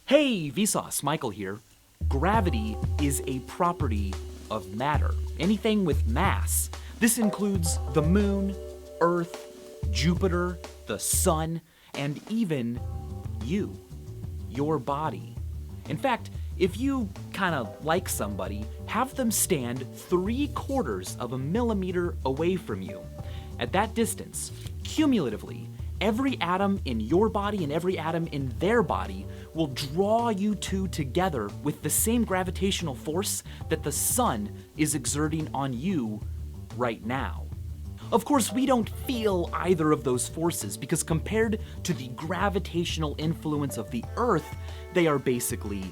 Hey, Vsauce, Michael here. Gravity is a property of matter, anything with mass. This includes the moon, Earth, Jupiter, the sun, and even you, your body. In fact, if you kind of like somebody, have them stand 3/4 of a millimeter away from you. At that distance, cumulatively, every atom in your body and every atom in their body will draw you two together with the same gravitational force that the sun is exerting on you right now. Of course, we don't feel either of those forces because compared to the gravitational influence of the Earth, they are basically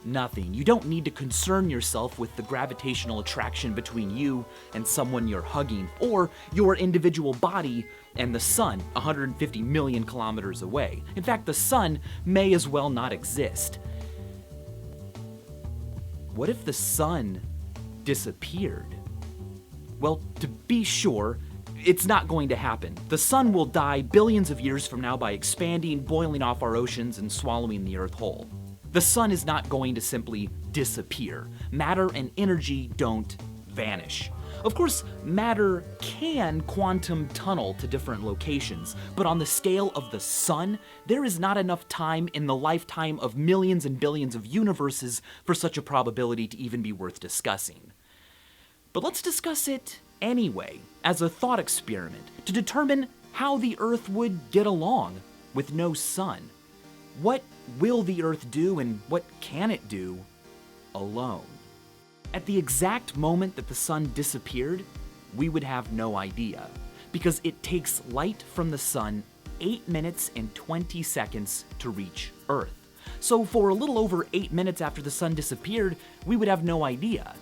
nothing. You don't need to concern yourself with the gravitational attraction between you and someone you're hugging, or your individual body and the sun 150 million kilometers away. In fact, the sun may as well not exist. What if the sun disappeared? Well, to be sure, it's not going to happen. The sun will die billions of years from now by expanding, boiling off our oceans, and swallowing the Earth whole. The sun is not going to simply disappear. Matter and energy don't vanish. Of course, matter can quantum tunnel to different locations, but on the scale of the sun, there is not enough time in the lifetime of millions and billions of universes for such a probability to even be worth discussing. But let's discuss it anyway, as a thought experiment, to determine how the Earth would get along with no sun. What will the Earth do and what can it do alone? At the exact moment that the sun disappeared, we would have no idea, because it takes light from the sun 8 minutes and 20 seconds to reach Earth. So for a little over 8 minutes after the sun disappeared, we would have no idea.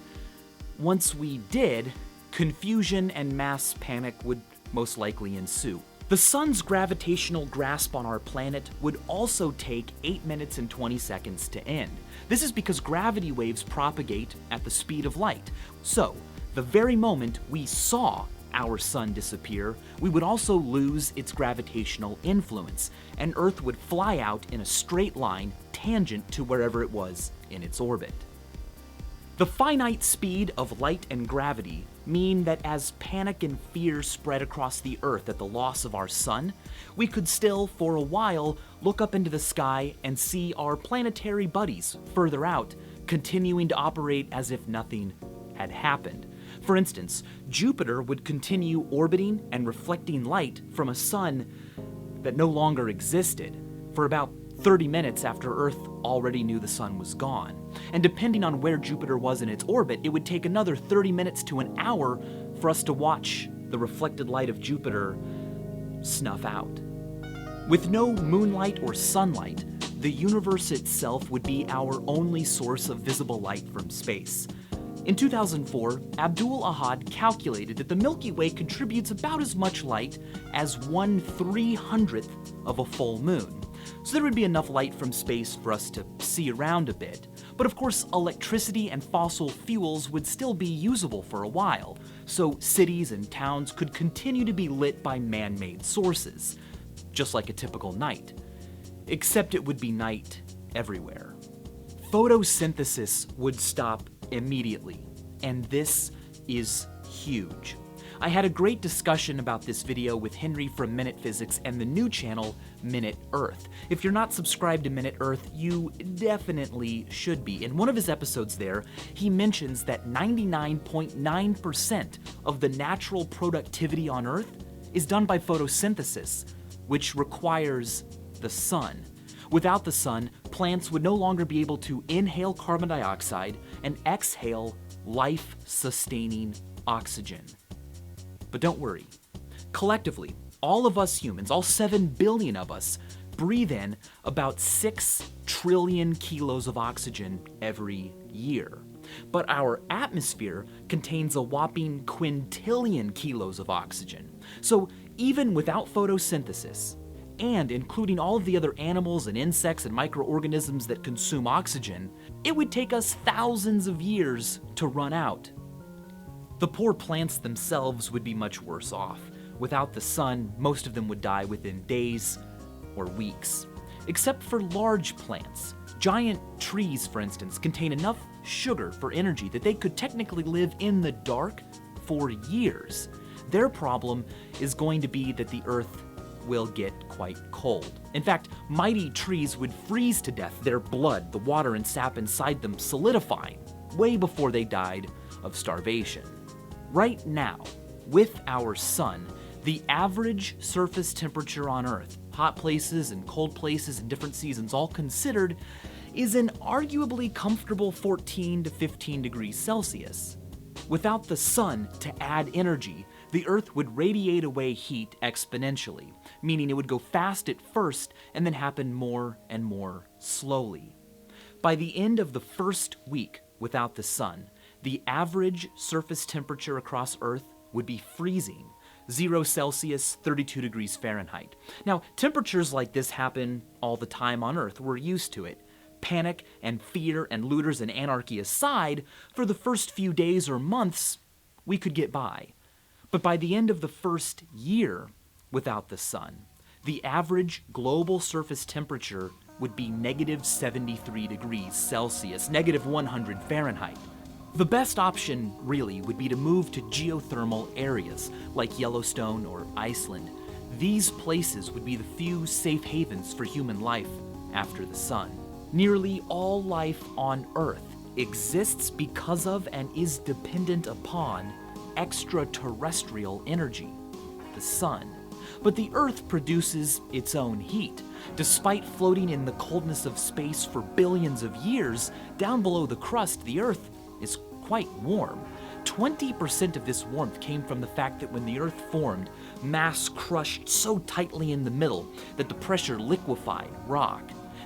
Once we did, confusion and mass panic would most likely ensue. The sun's gravitational grasp on our planet would also take 8 minutes and 20 seconds to end. This is because gravity waves propagate at the speed of light. So, the very moment we saw our sun disappear, we would also lose its gravitational influence, and Earth would fly out in a straight line tangent to wherever it was in its orbit. The finite speed of light and gravity mean that as panic and fear spread across the Earth at the loss of our sun, we could still, for a while, look up into the sky and see our planetary buddies further out, continuing to operate as if nothing had happened. For instance, Jupiter would continue orbiting and reflecting light from a sun that no longer existed for about 30 minutes after Earth already knew the sun was gone. And depending on where Jupiter was in its orbit, it would take another 30 minutes to an hour for us to watch the reflected light of Jupiter snuff out. With no moonlight or sunlight, the universe itself would be our only source of visible light from space. In 2004, Abdul Ahad calculated that the Milky Way contributes about as much light as 1/300th of a full moon. So there would be enough light from space for us to see around a bit. But of course, electricity and fossil fuels would still be usable for a while, so cities and towns could continue to be lit by man-made sources, just like a typical night. Except it would be night everywhere. Photosynthesis would stop immediately, and this is huge. I had a great discussion about this video with Henry from Minute Physics and the new channel, Minute Earth. If you're not subscribed to Minute Earth, you definitely should be. In one of his episodes there, he mentions that 99.9% of the natural productivity on Earth is done by photosynthesis, which requires the sun. Without the sun, plants would no longer be able to inhale carbon dioxide and exhale life-sustaining oxygen. But don't worry. Collectively, all of us humans, all 7 billion of us, breathe in about 6 trillion kilos of oxygen every year. But our atmosphere contains a whopping quintillion kilos of oxygen. So even without photosynthesis, and including all of the other animals and insects and microorganisms that consume oxygen, it would take us thousands of years to run out. The poor plants themselves would be much worse off. Without the sun, most of them would die within days or weeks. Except for large plants, Giant trees, for instance, contain enough sugar for energy that they could technically live in the dark for years. Their problem is going to be that the Earth will get quite cold. In fact, mighty trees would freeze to death, their blood, the water and sap inside them solidifying, way before they died of starvation. Right now, with our sun, the average surface temperature on Earth, hot places and cold places in different seasons all considered, is an arguably comfortable 14 to 15 degrees Celsius. Without the sun to add energy, the Earth would radiate away heat exponentially, meaning it would go fast at first and then happen more and more slowly. By the end of the first week without the sun, the average surface temperature across Earth would be freezing, 0 Celsius, 32 degrees Fahrenheit. Now, temperatures like this happen all the time on Earth. We're used to it. Panic and fear and looters and anarchy aside, for the first few days or months, we could get by. But by the end of the first year without the sun, the average global surface temperature would be negative 73 degrees Celsius, negative 100 Fahrenheit. The best option, really, would be to move to geothermal areas like Yellowstone or Iceland. These places would be the few safe havens for human life after the sun. Nearly all life on Earth exists because of and is dependent upon extraterrestrial energy, the sun. But the Earth produces its own heat. Despite floating in the coldness of space for billions of years, down below the crust, the Earth is quite warm. 20% of this warmth came from the fact that when the Earth formed, mass crushed so tightly in the middle that the pressure liquefied rock.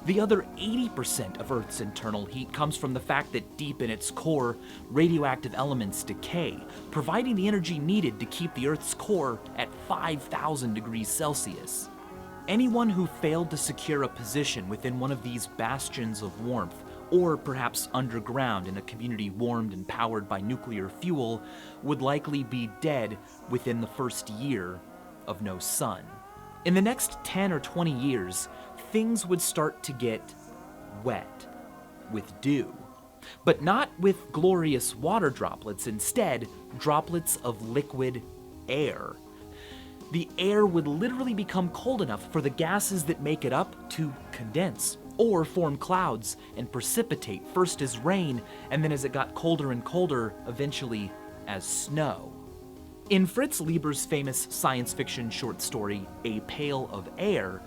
The other 80% of Earth's internal heat comes from the fact that deep in its core, radioactive elements decay, providing the energy needed to keep the Earth's core at 5,000 degrees Celsius. Anyone who failed to secure a position within one of these bastions of warmth, or perhaps underground in a community warmed and powered by nuclear fuel, would likely be dead within the first year of no sun. In the next 10 or 20 years, things would start to get wet with dew, but not with glorious water droplets, instead, droplets of liquid air. The air would literally become cold enough for the gases that make it up to condense, or form clouds and precipitate, first as rain, and then as it got colder and colder, eventually as snow. In Fritz Leiber's famous science fiction short story, A Pail of Air,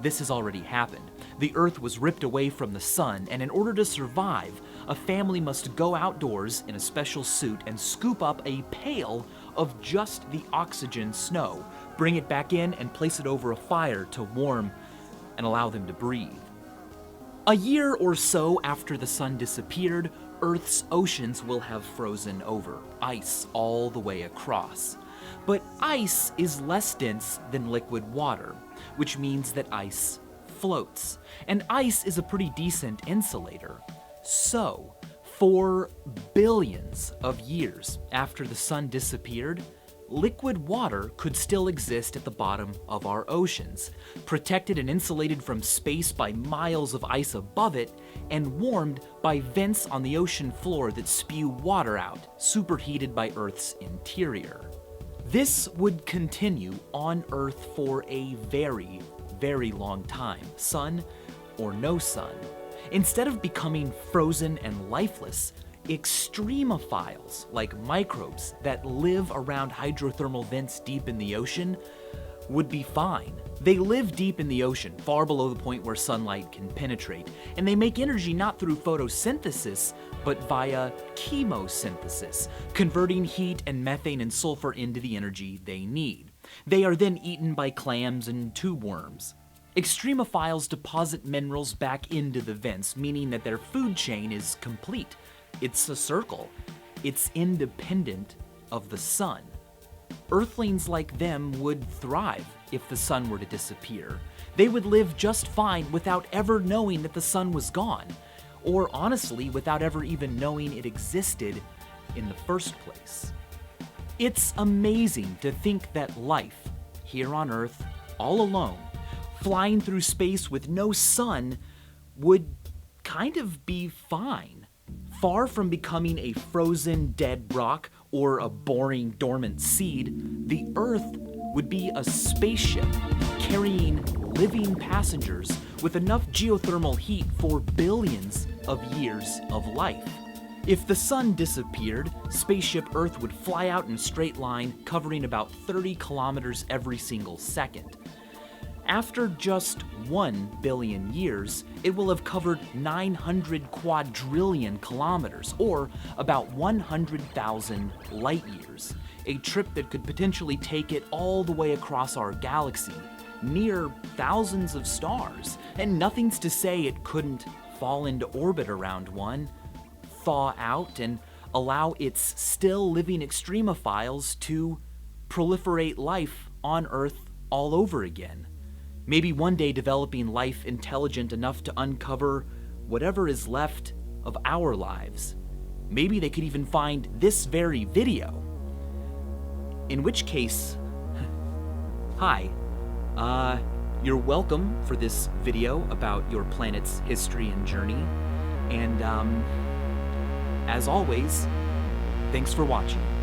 this has already happened. The Earth was ripped away from the sun, and in order to survive, a family must go outdoors in a special suit and scoop up a pail of just the oxygen snow, bring it back in, and place it over a fire to warm and allow them to breathe. A year or so after the sun disappeared, Earth's oceans will have frozen over, ice all the way across. But ice is less dense than liquid water, which means that ice floats. And ice is a pretty decent insulator. So, for billions of years after the sun disappeared, liquid water could still exist at the bottom of our oceans, protected and insulated from space by miles of ice above it, and warmed by vents on the ocean floor that spew water out, superheated by Earth's interior. This would continue on Earth for a very, very long time, sun or no sun. Instead of becoming frozen and lifeless, extremophiles, like microbes that live around hydrothermal vents deep in the ocean, would be fine. They live deep in the ocean, far below the point where sunlight can penetrate, and they make energy not through photosynthesis, but via chemosynthesis, converting heat and methane and sulfur into the energy they need. They are then eaten by clams and tube worms. Extremophiles deposit minerals back into the vents, meaning that their food chain is complete. It's a circle. It's independent of the sun. Earthlings like them would thrive if the sun were to disappear. They would live just fine without ever knowing that the sun was gone, or honestly, without ever even knowing it existed in the first place. It's amazing to think that life here on Earth, all alone, flying through space with no sun, would kind of be fine. Far from becoming a frozen dead rock or a boring dormant seed, the Earth would be a spaceship carrying living passengers with enough geothermal heat for billions of years of life. If the sun disappeared, spaceship Earth would fly out in a straight line, covering about 30 kilometers every single second. After just 1 billion years, it will have covered 900 quadrillion kilometers, or about 100,000 light years, a trip that could potentially take it all the way across our galaxy, near thousands of stars, and nothing's to say it couldn't fall into orbit around one, thaw out, and allow its still living extremophiles to proliferate life on Earth all over again. Maybe one day developing life intelligent enough to uncover whatever is left of our lives. Maybe they could even find this very video. In which case, hi, you're welcome for this video about your planet's history and journey. And as always, thanks for watching.